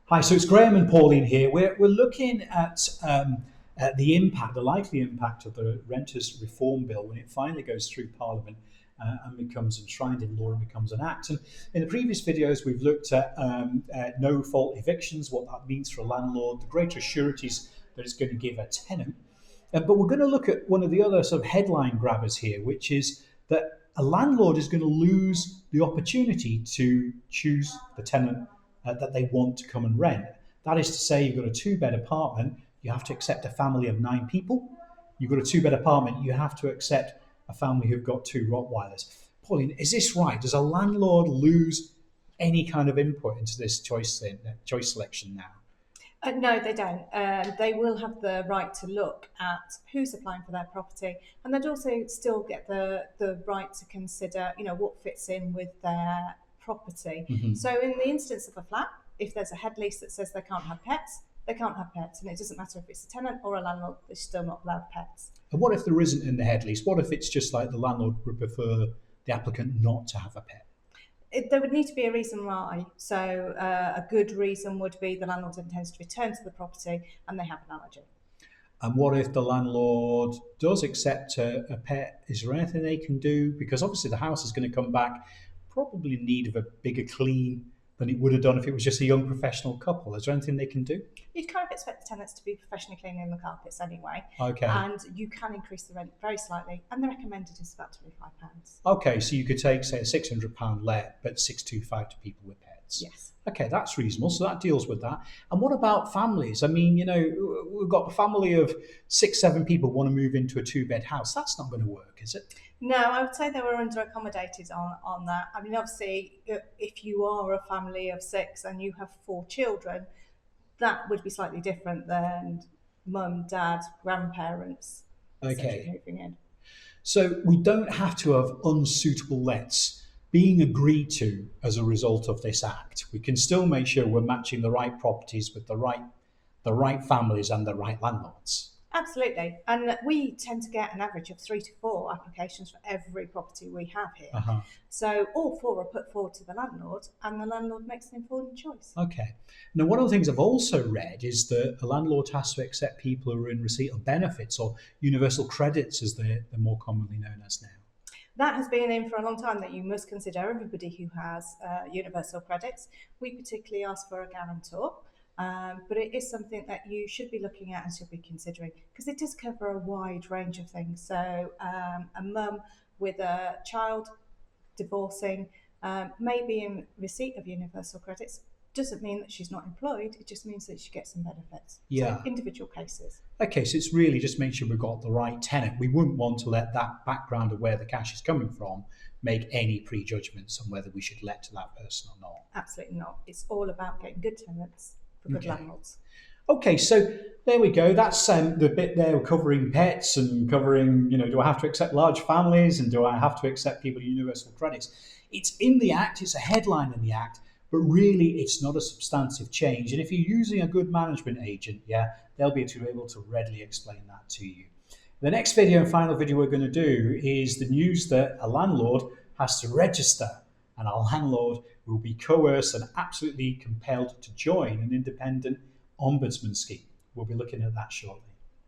Hi, so it's Graham and Pauline here. We're looking at the impact, the likely impact of the Renters Reform Bill when it finally goes through Parliament and becomes enshrined in law and becomes an act. And in the previous videos, we've looked at no-fault evictions, what that means for a landlord, the greater sureties that it's going to give a tenant. But we're going to look at one of the other sort of headline grabbers here, which is that a landlord is going to lose the opportunity to choose the tenant that they want to come and rent. That is to say, you've got a two-bed apartment, you have to accept a family of 9 people. You've got a two-bed apartment, you have to accept a family who've got 2 Rottweilers. Pauline, is this right? Does a landlord lose any kind of input into this choice selection now? No, they don't. They will have the right to look at who's applying for their property, and they'd also still get the right to consider, what fits in with their property. Mm-hmm. So in the instance of a flat, if there's a head lease that says they can't have pets, they can't have pets, and it doesn't matter if it's a tenant or a landlord, they're still not allowed pets. And what if there isn't in the head lease? What if it's just like the landlord would prefer the applicant not to have a pet? There would need to be a reason why. So a good reason would be the landlord intends to return to the property and they have an allergy. And what if the landlord does accept a pet? Is there anything they can do? Because obviously the house is going to come back probably in need of a bigger clean than it would have done if it was just a young professional couple. Is there anything they can do? You'd kind of expect the tenants to be professionally cleaning the carpets anyway. Okay. And you can increase the rent very slightly, and the recommended is about £25. Okay, so you could take, say, a £600 let, but £625 to people with pets. Yes. Okay, that's reasonable. So that deals with that. And what about families? I mean, we've got a family of 6, 7 people want to move into a 2-bed house. That's not going to work, is it? No, I would say they were under accommodated on that. I mean, obviously, if you are a family of 6 and you have 4 children, that would be slightly different than mum, dad, grandparents, Okay. moving in. So we don't have to have unsuitable lets being agreed to as a result of this act. We can still make sure we're matching the right properties with the right families and the right landlords. Absolutely. And we tend to get an average of 3 to 4 applications for every property we have here. Uh-huh. So all 4 are put forward to the landlord, and the landlord makes an informed choice. Okay. Now, one of the things I've also read is that a landlord has to accept people who are in receipt of benefits, or universal credits as they're more commonly known as now. That has been in for a long time, that you must consider everybody who has universal credits. We particularly ask for a guarantor. But it is something that you should be looking at and should be considering, because it does cover a wide range of things. So a mum with a child divorcing may be in receipt of universal credits. Doesn't mean that she's not employed, it just means that she gets some benefits. Yeah. So individual cases. Okay, so it's really just make sure we've got the right tenant. We wouldn't want to let that background of where the cash is coming from make any prejudgments on whether we should let to that person or not. Absolutely not. It's all about getting good tenants for good landlords. Okay, so there we go. That's the bit there covering pets and covering, do I have to accept large families and do I have to accept people with universal credits? It's in the Act, it's a headline in the Act, but really it's not a substantive change. And if you're using a good management agent, they'll be able to readily explain that to you. The next video and final video we're going to do is the news that a landlord has to register, and a landlord will be coerced and absolutely compelled to join an independent ombudsman scheme. We'll be looking at that shortly.